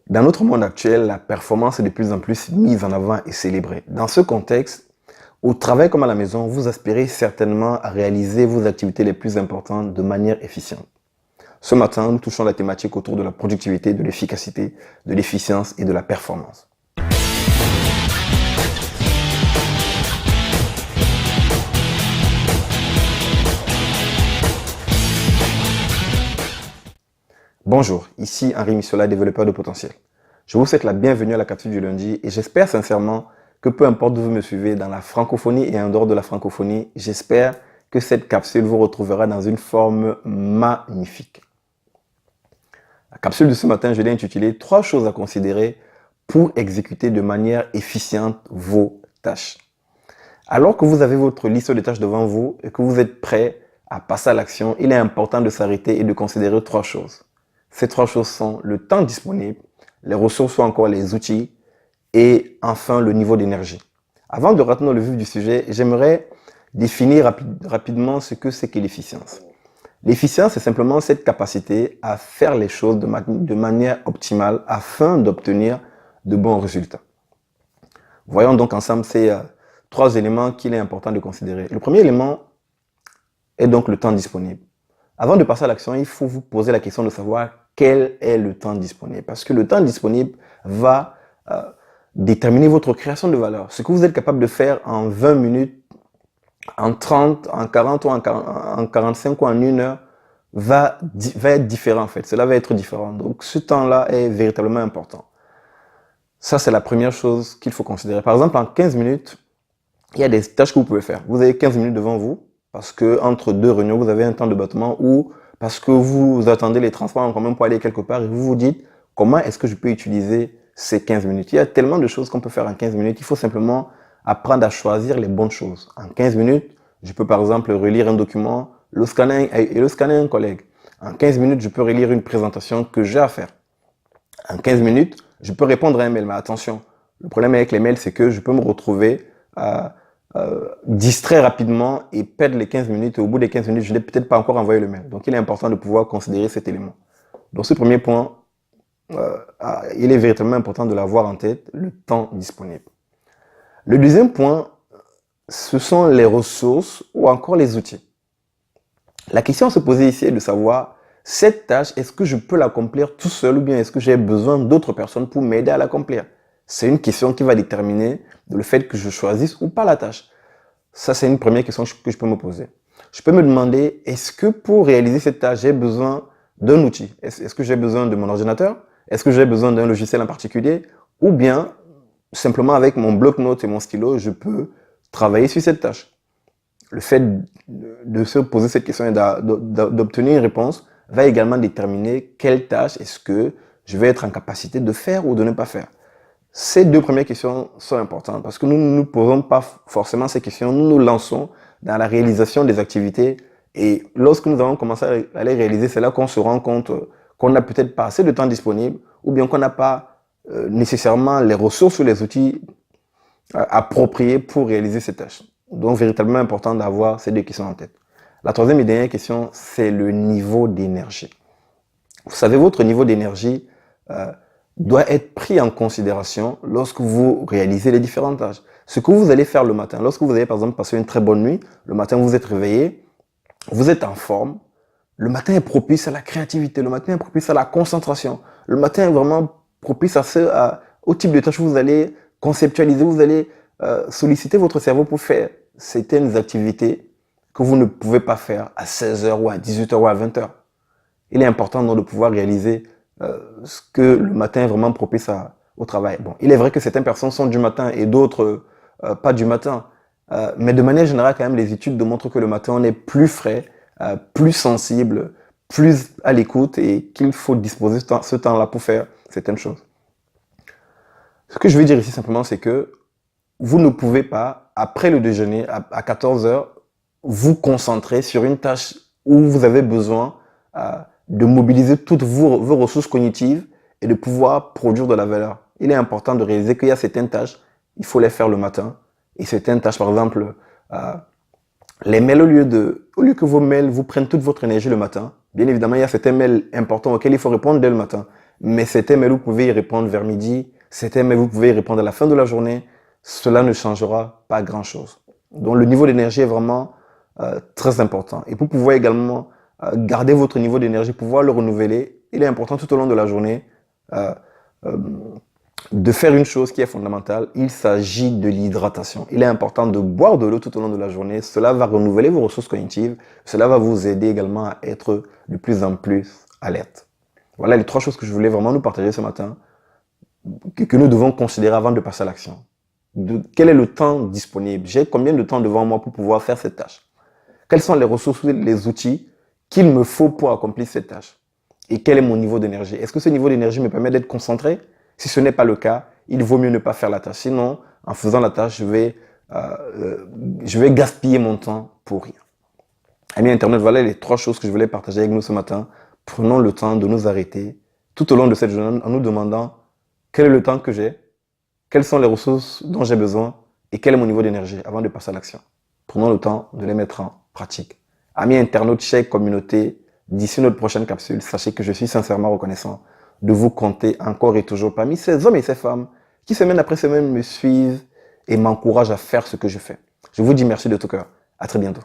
Dans notre monde actuel, la performance est de plus en plus mise en avant et célébrée. Dans ce contexte, au travail comme à la maison, vous aspirez certainement à réaliser vos activités les plus importantes de manière efficiente. Ce matin, nous touchons la thématique autour de la productivité, de l'efficacité, de l'efficience et de la performance. Bonjour, ici Henri Missola, développeur de potentiel. Je vous souhaite la bienvenue à la capsule du lundi et j'espère sincèrement que peu importe où vous me suivez, dans la francophonie et en dehors de la francophonie, j'espère que cette capsule vous retrouvera dans une forme magnifique. La capsule de ce matin, je l'ai intitulée « 3 choses à considérer pour exécuter de manière efficiente vos tâches ». Alors que vous avez votre liste de tâches devant vous et que vous êtes prêt à passer à l'action, il est important de s'arrêter et de considérer 3 choses. Ces 3 choses sont le temps disponible, les ressources ou encore les outils et enfin le niveau d'énergie. Avant de rentrer dans le vif du sujet, j'aimerais définir rapidement ce que c'est que l'efficience. L'efficience, c'est simplement cette capacité à faire les choses de manière optimale afin d'obtenir de bons résultats. Voyons donc ensemble ces 3 éléments qu'il est important de considérer. Le premier élément est donc le temps disponible. Avant de passer à l'action, il faut vous poser la question de savoir quel est le temps disponible. Parce que le temps disponible va déterminer votre création de valeur. Ce que vous êtes capable de faire en 20 minutes, en 30, en 40 ou en 45 ou en 1 heure va être différent en fait. Cela va être différent. Donc ce temps-là est véritablement important. Ça, c'est la première chose qu'il faut considérer. Par exemple, en 15 minutes, il y a des tâches que vous pouvez faire. Vous avez 15 minutes devant vous. Parce que entre 2 réunions, vous avez un temps de battement ou parce que vous attendez les transports en commun pour aller quelque part et vous vous dites comment est-ce que je peux utiliser ces 15 minutes. Il y a tellement de choses qu'on peut faire en 15 minutes. Il faut simplement apprendre à choisir les bonnes choses. En 15 minutes, je peux par exemple relire un document, le scanner un collègue. En 15 minutes, je peux relire une présentation que j'ai à faire. En 15 minutes, je peux répondre à un mail. Mais attention, le problème avec les mails, c'est que je peux me retrouver distrait rapidement et perdre les 15 minutes et au bout des 15 minutes, je n'ai peut-être pas encore envoyé le mail. Donc, il est important de pouvoir considérer cet élément. Donc, ce premier point, il est véritablement important de l'avoir en tête, le temps disponible. Le deuxième point, ce sont les ressources ou encore les outils. La question à se poser ici est de savoir, cette tâche, est-ce que je peux l'accomplir tout seul ou bien est-ce que j'ai besoin d'autres personnes pour m'aider à l'accomplir? C'est une question qui va déterminer le fait que je choisisse ou pas la tâche. Ça, c'est une première question que je peux me poser. Je peux me demander, est-ce que pour réaliser cette tâche, j'ai besoin d'un outil? Est-ce que j'ai besoin de mon ordinateur? Est-ce que j'ai besoin d'un logiciel en particulier? Ou bien, simplement avec mon bloc-notes et mon stylo, je peux travailler sur cette tâche? Le fait de se poser cette question et d'obtenir une réponse va également déterminer quelle tâche est-ce que je vais être en capacité de faire ou de ne pas faire. Ces 2 premières questions sont importantes parce que nous ne nous posons pas forcément ces questions, nous nous lançons dans la réalisation des activités et lorsque nous avons commencé à les réaliser, c'est là qu'on se rend compte qu'on n'a peut-être pas assez de temps disponible ou bien qu'on n'a pas nécessairement les ressources ou les outils appropriés pour réaliser ces tâches. Donc, véritablement important d'avoir ces 2 questions en tête. La troisième et dernière question, c'est le niveau d'énergie. Vous savez, votre niveau d'énergie doit être pris en considération lorsque vous réalisez les différentes tâches. Ce que vous allez faire le matin, lorsque vous avez par exemple passé une très bonne nuit, le matin vous êtes réveillé, vous êtes en forme, le matin est propice à la créativité, le matin est propice à la concentration, le matin est vraiment propice au type de tâches que vous allez conceptualiser, vous allez solliciter votre cerveau pour faire certaines activités que vous ne pouvez pas faire à 16h ou à 18h ou à 20h. Il est important donc de pouvoir réaliser ce que le matin est vraiment propice au travail. Bon, il est vrai que certaines personnes sont du matin et d'autres pas du matin. Mais de manière générale, quand même, les études démontrent que le matin, on est plus frais, plus sensible, plus à l'écoute et qu'il faut disposer ce temps-là pour faire certaines choses. Ce que je veux dire ici simplement, c'est que vous ne pouvez pas, après le déjeuner, à 14h, vous concentrer sur une tâche où vous avez besoin de mobiliser toutes vos ressources cognitives et de pouvoir produire de la valeur. Il est important de réaliser qu'il y a certaines tâches, il faut les faire le matin. Et certaines tâches, par exemple, les mails, au lieu que vos mails vous prennent toute votre énergie le matin, bien évidemment, il y a certains mails importants auxquels il faut répondre dès le matin. mais certains mails, vous pouvez y répondre vers midi, certains mails, vous pouvez y répondre à la fin de la journée. Cela ne changera pas grand-chose. Donc, le niveau d'énergie est vraiment très important. Et pour pouvoir également garder votre niveau d'énergie, pouvoir le renouveler, il est important tout au long de la journée euh, euh, de faire une chose qui est fondamentale. Il s'agit de l'hydratation. Il est important de boire de l'eau tout au long de la journée. Cela va renouveler vos ressources cognitives. Cela va vous aider également à être de plus en plus alerte. Voilà les 3 choses que je voulais vraiment nous partager ce matin, que nous devons considérer avant de passer à l'action. Quel est le temps disponible? J'ai combien de temps devant moi pour pouvoir faire cette tâche? Quelles sont les ressources ou les outils qu'il me faut pour accomplir cette tâche? Et quel est mon niveau d'énergie? Est-ce que ce niveau d'énergie me permet d'être concentré? Si ce n'est pas le cas, il vaut mieux ne pas faire la tâche. Sinon, en faisant la tâche, je vais gaspiller mon temps pour rien. Amis Internet, voilà les 3 choses que je voulais partager avec nous ce matin. Prenons le temps de nous arrêter tout au long de cette journée en nous demandant quel est le temps que j'ai, quelles sont les ressources dont j'ai besoin et quel est mon niveau d'énergie avant de passer à l'action. Prenons le temps de les mettre en pratique. Amis internautes, chers communauté, d'ici notre prochaine capsule, sachez que je suis sincèrement reconnaissant de vous compter encore et toujours parmi ces hommes et ces femmes qui semaine après semaine me suivent et m'encouragent à faire ce que je fais. Je vous dis merci de tout cœur. À très bientôt.